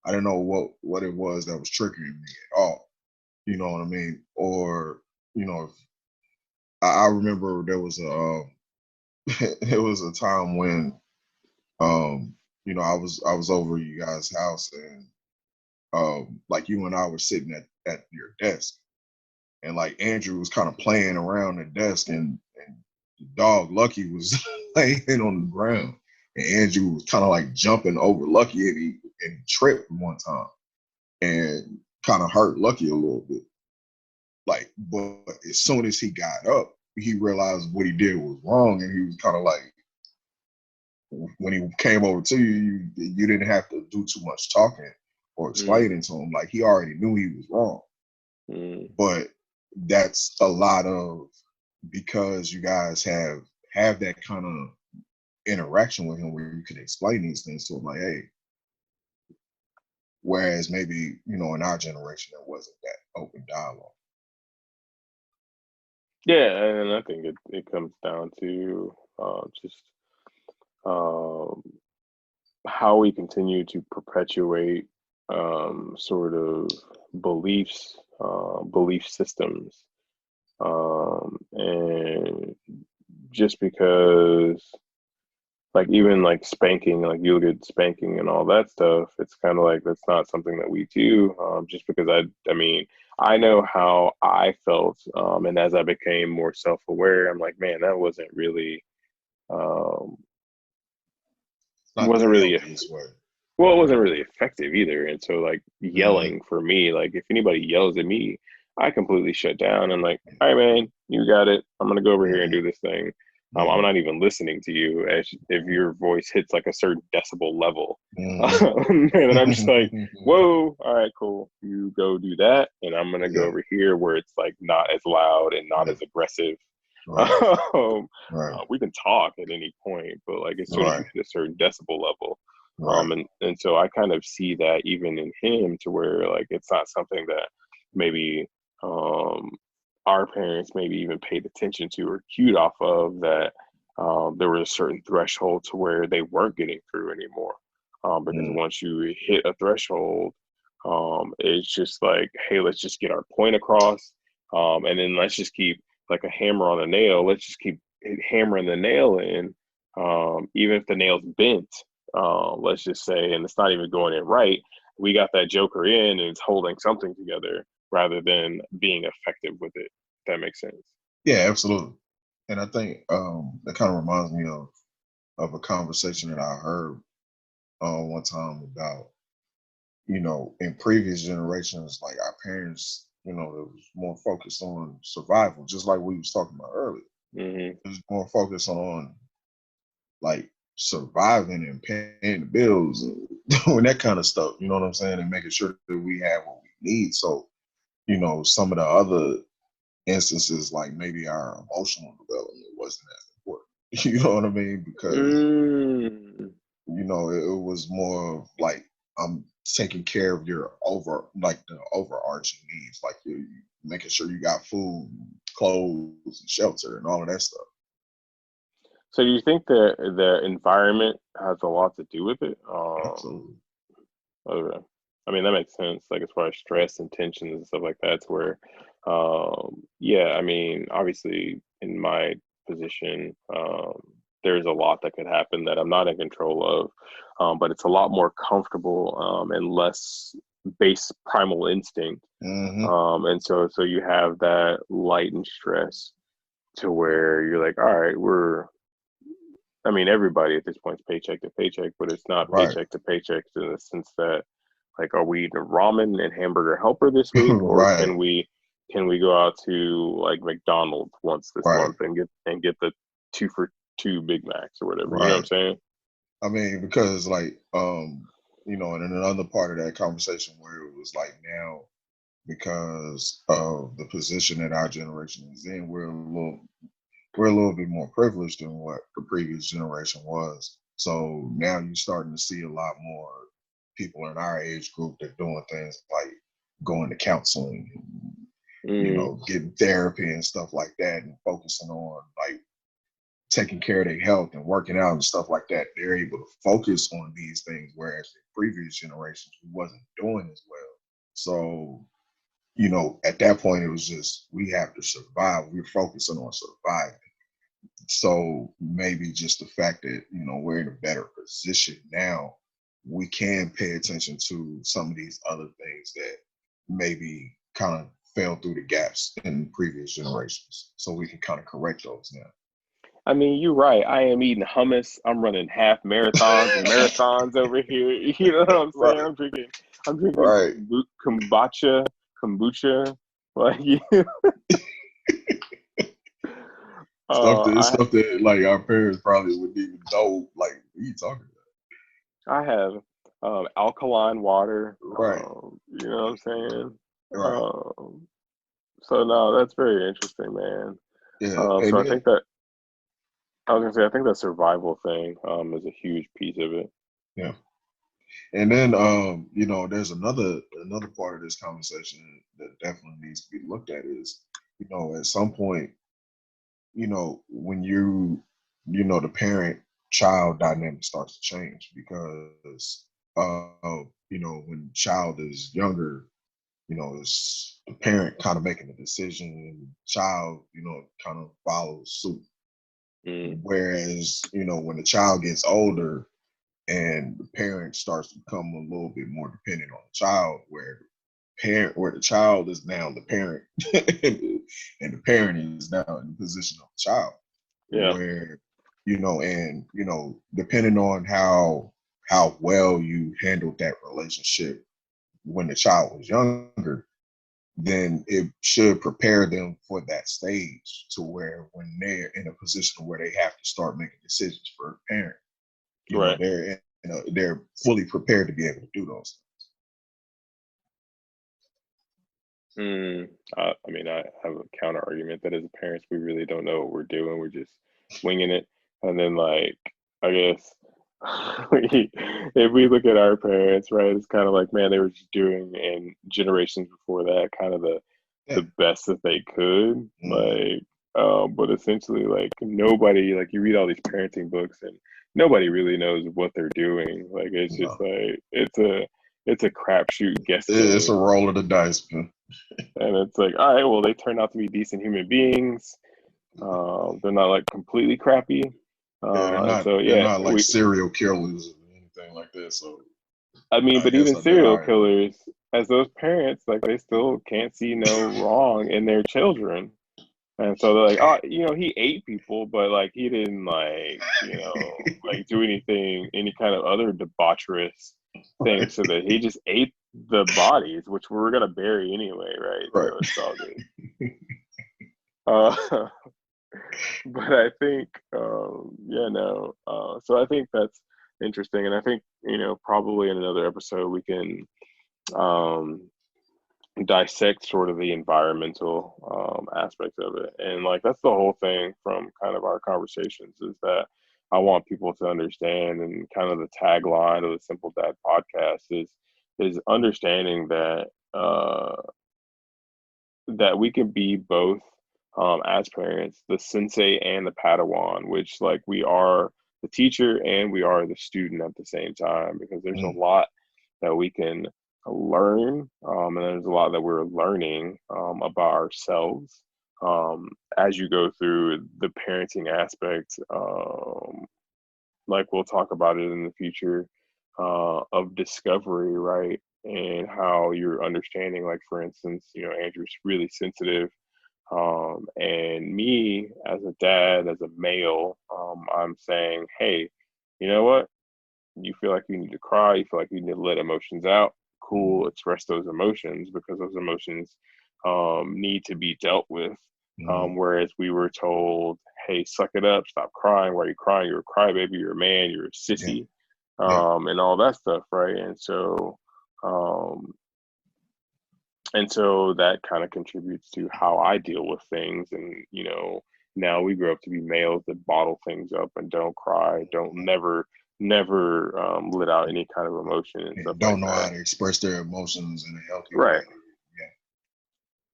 B: I didn't know what it was that was triggering me at all. You know what I mean? Or if I remember there was a it was a time when I was over at you guys' house, and like you and I were sitting at your desk, and like Andrew was kind of playing around the desk, and the dog Lucky was laying on the ground, and Andrew was kind of like jumping over Lucky, and he tripped one time and kind of hurt Lucky a little bit. Like, but as soon as he got up, he realized what he did was wrong, and he was kind of like, when he came over to you, you didn't have to do too much talking or
A: Mm,
B: explaining to him. Like he already knew he was wrong.
A: mm.
B: But that's a lot of, because you guys have that kind of interaction with him where you can explain these things to him, like, hey. Whereas maybe in our generation there wasn't that open dialogue.
A: Yeah, and I think it comes down to just um, how we continue to perpetuate sort of belief systems, and just because, like, even like spanking, like you look at spanking and all that stuff, it's kind of like that's not something that we do. Just because I mean, I know how I felt, and as I became more self-aware, I'm like, man, that um,
B: It's not the
A: wasn't really
B: healthiest way.
A: well, it wasn't really effective either. And so, like,
B: Mm-hmm.
A: yelling for me, like, if anybody yells at me, I completely shut down and, like, all right, man, you got it. I'm going to go over here and
B: Mm-hmm.
A: do this thing. I'm
B: Mm-hmm.
A: not even listening to you as if your voice hits like a certain decibel level.
B: Mm-hmm.
A: And then I'm just like, whoa, all right, cool. You go do that. And I'm going to go
B: Yeah,
A: over here where it's like not as loud and not
B: yeah,
A: as aggressive.
B: right,
A: Um,
B: right,
A: we can talk at any point, but like as soon as you
B: right,
A: hit a certain decibel level,
B: right.
A: and so I kind of see that even in him, to where like it's not something that maybe um, our parents maybe even paid attention to or cued off of, that there was a certain threshold to where they weren't getting through anymore. Because
B: Mm,
A: once you hit a threshold, it's just like, hey, let's just get our point across, and then let's just keep, like a hammer on a nail. Let's just keep hammering the nail in, even if the nail's bent, let's just say, and it's not even going in right. We got that joker in, and it's holding something together rather than being effective with it. If that makes sense.
B: yeah, absolutely. And I think that kind of reminds me of a conversation that I heard one time about, in previous generations, like our parents, it was more focused on survival, just like we was talking about earlier.
A: Hmm.
B: It was more focused on like surviving and paying the bills and doing that kind of stuff. You know what I'm saying? And making sure that we have what we need. So, some of the other instances, like maybe our emotional development wasn't as important. You know what I mean? Because
A: Mm.
B: it was more of like I'm taking care of your like the overarching needs, like making sure you got food, clothes, and shelter, and all of that stuff.
A: So do you think the environment has a lot to do with it?
B: Absolutely.
A: Okay. I mean, that makes sense. Like as far as stress and tensions and stuff like that, to where, yeah, I mean, obviously in my position, there's a lot that could happen that I'm not in control of, but it's a lot more comfortable and less base primal instinct.
B: Hmm.
A: And so you have that light and stress to where you're like, all right, I mean, everybody at this point is paycheck to paycheck, but it's not
B: Right.
A: paycheck to paycheck in the sense that, like, are we eating ramen and hamburger helper this week, or
B: Right.
A: can we go out to like McDonald's once this
B: Right.
A: month and get the 2 for 2 Big Macs or whatever? You know what I'm
B: Right.
A: saying?
B: I mean, because like, and in another part of that conversation where it was like now, because of the position that our generation is in, we're a little bit more privileged than what the previous generation was. So now you're starting to see a lot more people in our age group that doing things like going to counseling,
A: Mm,
B: getting therapy and stuff like that, and focusing on like taking care of their health and working out and stuff like that. They're able to focus on these things, whereas the previous generations we wasn't doing as well. So, at that point it was just we have to survive. We're focusing on surviving. So maybe just the fact that, we're in a better position now, we can pay attention to some of these other things that maybe kind of fell through the gaps in previous generations. So we can kind of correct those
A: I mean, you're right. I am eating hummus. I'm running half marathons and marathons over here. You know what I'm saying?
B: Right,
A: I'm drinking
B: right.
A: kombucha. Like,
B: It's
A: I
B: stuff that like our parents probably wouldn't even know. Like, what are you talking
A: I have alkaline water.
B: about? Right,
A: You know what I'm saying?
B: right.
A: Um, so no, that's very interesting, man.
B: Yeah, and
A: So
B: then
A: I was gonna say I think that survival thing is a huge piece of it.
B: yeah, and then there's another part of this conversation that definitely needs to be looked at is, at some point, when the parent child dynamic starts to change because when child is younger, it's the parent kind of making a decision and child, kind of follows suit.
A: Mm,
B: Whereas, when the child gets older and the parent starts to become a little bit more dependent on the child, where the child is now the parent and the parent is now in the position of the child,
A: yeah,
B: where depending on how well you handled that relationship when the child was younger, then it should prepare them for that stage to where when they're in a position where they have to start making decisions for a parent,
A: right.
B: they're fully prepared to be able to do those
A: Mm, I mean, I have a counter argument that as parents, we really don't know what we're doing. We're just winging it. And then, like, I guess if we look at our parents, right, it's kind of like, man, they were just doing, and generations before that, kind of
B: things.
A: the best that they could.
B: Yeah. Hmm.
A: But essentially, like, nobody, like, you read all these parenting books, and nobody really knows what they're doing. Like, it's just
B: No,
A: like, it's a crapshoot
B: it's a
A: guesstimate.
B: roll of the dice, man.
A: And it's like, all right, well, they turn out to be decent human beings. They're not like completely crappy.
B: Yeah, they're
A: And
B: not
A: so,
B: they're
A: yeah,
B: not like serial killers or anything like that. So
A: I mean,
B: I
A: but
B: guess
A: even
B: they
A: serial
B: are.
A: killers, as those parents, like they still can't see no wrong in their children. And so they're like, oh, he ate people, but like he didn't like, like do any kind of other debaucherous thing.
B: Right,
A: So that he just ate the bodies, which we're gonna bury anyway, right?
B: right.
A: So it's all good. Uh, but I think, yeah, no. So I think that's interesting, and I think probably in another episode we can um, dissect sort of the environmental aspects of it, and like that's the whole thing from kind of our conversations is that I want people to understand, and kind of the tagline of the Simple Dad podcast is understanding that that we can be both, as parents, the sensei and the Padawan, which like we are the teacher and we are the student at the same time, because there's a
B: Mm,
A: lot that we can learn, and there's a lot that we're learning about ourselves as you go through the parenting aspect. Like we'll talk about it in the future of discovery, right? And how you're understanding, like for instance, Andrew's really sensitive, and me as a dad, as a male, I'm saying, hey, you know what? You feel like you need to cry, you feel like you need to let emotions out.
B: mm,
A: Cool, express those emotions because those emotions need to be dealt with.
B: mm,
A: Whereas we were told, hey, suck it up, stop crying. Why are you crying? You're a crybaby, you're a man, you're a
B: yeah,
A: sissy,
B: yeah.
A: and all that stuff, right? Um, and so that kind of contributes to how I deal with things. And, now we grow up to be males that bottle things up and don't cry, don't never let out any kind of emotion and stuff
B: And
A: like
B: don't know how
A: that.
B: to express their emotions in a healthy way.
A: Right.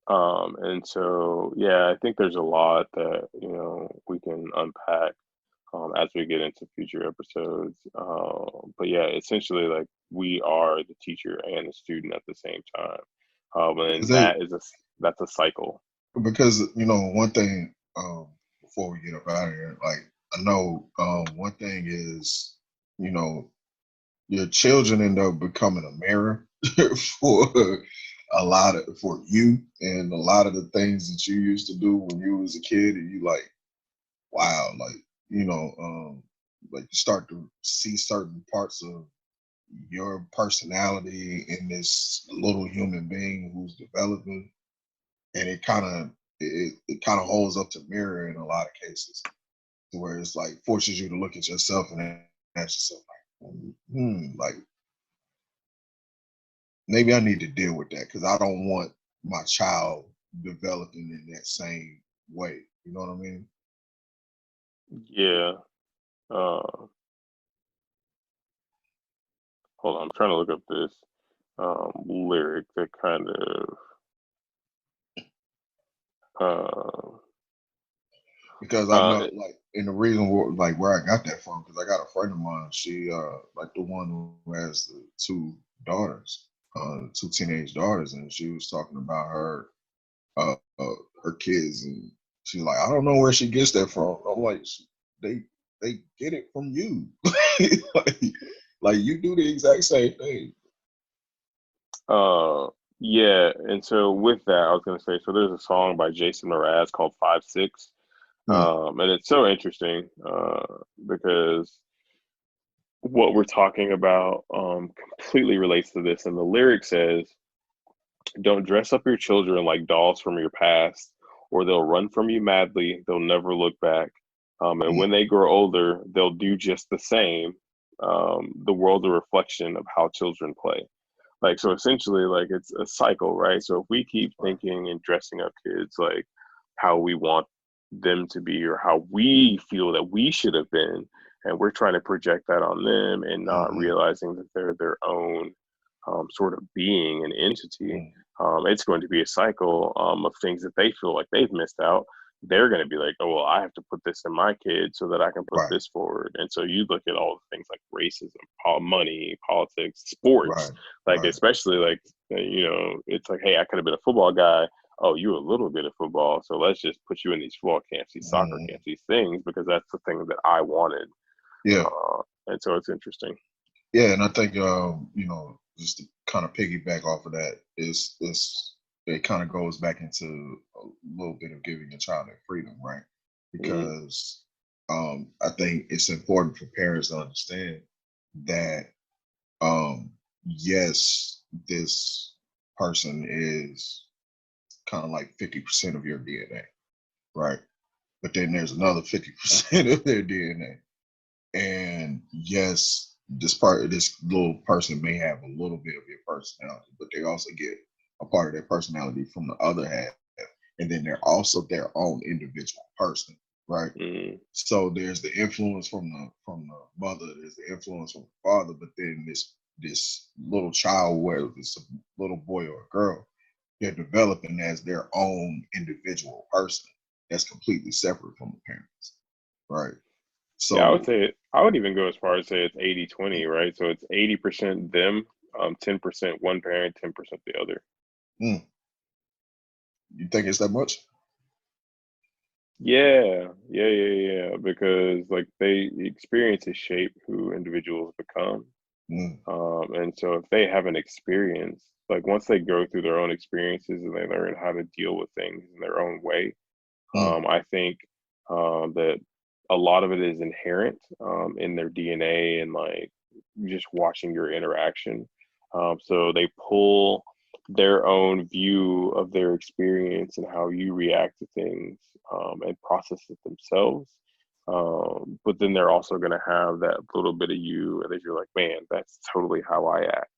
A: And so, yeah, I think there's a lot that, we can unpack as we get into future episodes. But yeah, essentially, like we are the teacher and the student at the same time.
B: Because
A: And
B: they
A: that's a cycle.
B: because one thing, before we get up out of here, like I know, one thing is, you know your children end up becoming a mirror for for you, and a lot of the things that you used to do when you was a kid, and you like, wow, like, like you start to see certain parts of your personality in this little human being who's developing, and it kind of holds up to mirror in a lot of cases, to where it's like forces you to look at yourself and ask yourself like, like maybe I need to deal with that, because I don't want my child developing in that same way. You know what I mean?
A: Yeah. Uh, Hold on, I'm trying to look up this lyric that kind of uh,
B: Because I
A: uh,
B: know, like, and the reason like where I got that from, because I got a friend of mine. She like the one who has the two daughters, two teenage daughters, and she was talking about uh, uh her kids, and she's like, I don't know where she gets that from. I'm like, they they get it from you. like, like you do the exact same thing.
A: uh, yeah, and so with that, I was gonna say, so there's a song by Jason Mraz called 5 6.
B: Mm,
A: And it's so interesting because what we're talking about completely relates to this. And the lyric says, don't dress up your children like dolls from your past, or they'll run from you madly. They'll never look back. And
B: mm,
A: when they grow older, they'll do just the same. The world's a reflection of how children play. Like, so essentially, like it's a cycle, right? So if we keep
B: right.
A: thinking and dressing up kids like how we want them to be or how we feel that we should have been, and we're trying to project that on them and not
B: Mm-hmm,
A: realizing that they're their own sort of being and entity,
B: mm,
A: it's going to be a cycle of things that they feel like they've missed out. They're going to be like, oh, well, I have to put this in my kid so that I can put
B: right.
A: this forward. And so you look at all the things like racism, money, politics, sports,
B: Right.
A: like
B: Right.
A: especially like, it's like, hey, I could have been a football guy. Oh, you're a little good at football, so let's just put you in these football camps, these soccer
B: Mm,
A: camps, these things because that's the thing that I wanted.
B: yeah.
A: And so it's interesting.
B: Yeah. And I think, just to kind of piggyback off of that, it kind of goes back into a little bit of giving a child their freedom, right?
A: Mm-hmm.
B: Because I think it's important for parents to understand that, yes, this person is kind of like 50% of your DNA, right? But then there's another 50% of their DNA. And yes, this little person may have a little bit of your personality, but they also get a part of their personality from the other half. And then they're also their own individual person, right?
A: Mm-hmm.
B: So there's the influence from the mother, there's the influence from the father, but then this little child, whether it's a little boy or a girl, they're developing as their own individual person that's completely separate from the parents, right?
A: Yeah, I would
B: So,
A: say I would even go as far as say it's 80-20, right? So it's 80% them, 10% one parent, 10% the other.
B: mm, you think it's that much?
A: Yeah. Because like they experiences shape who individuals become.
B: Mm,
A: And so if they have an experience, like once they go through their own experiences and they learn how to deal with things in their own way,
B: mm,
A: I think that a lot of it is inherent in their DNA and like just watching your interaction. So they pull their own view of their experience and how you react to things and process it themselves. But then they're also going to have that little bit of you that you're like, man, that's totally how I act.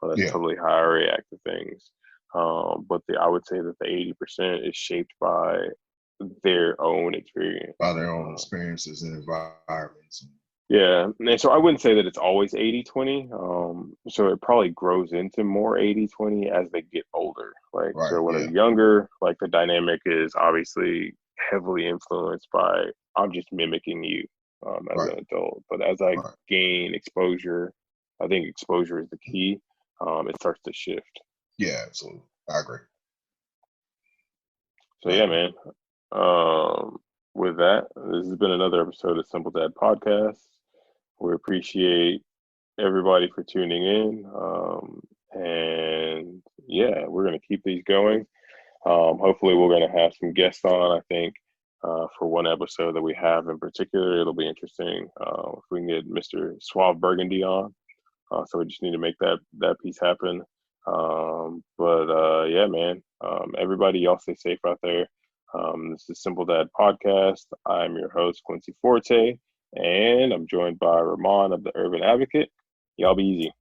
A: Or that's
B: yeah,
A: totally how I react to things. I would say that the 80% is shaped by their own experience.
B: by their own
A: Uh,
B: experiences and environments.
A: yeah, and so I wouldn't say that it's always 80-20. So it probably grows into more 80-20 as they get older. Like,
B: Right,
A: so when they're
B: yeah,
A: younger, like the dynamic is obviously heavily influenced by I'm just mimicking you as
B: right,
A: an adult. But as I
B: right,
A: gain exposure, I think exposure is the key. It starts to shift.
B: yeah, absolutely. I agree.
A: So
B: I
A: yeah,
B: agree.
A: man. Um, with that, this has been another episode of Simple Dad Podcast. We appreciate everybody for tuning in. And yeah, we're going to keep these going. Hopefully, we're going to have some guests on. I think for one episode that we have in particular, it'll be interesting if we can get Mr. Suave Burgundy on. So we just need to make that piece happen. But yeah, man. Everybody, y'all stay safe out there. This is Simple Dad Podcast. I'm your host Quincy Forte, and I'm joined by Remon of the Urban Advocate. Y'all be easy.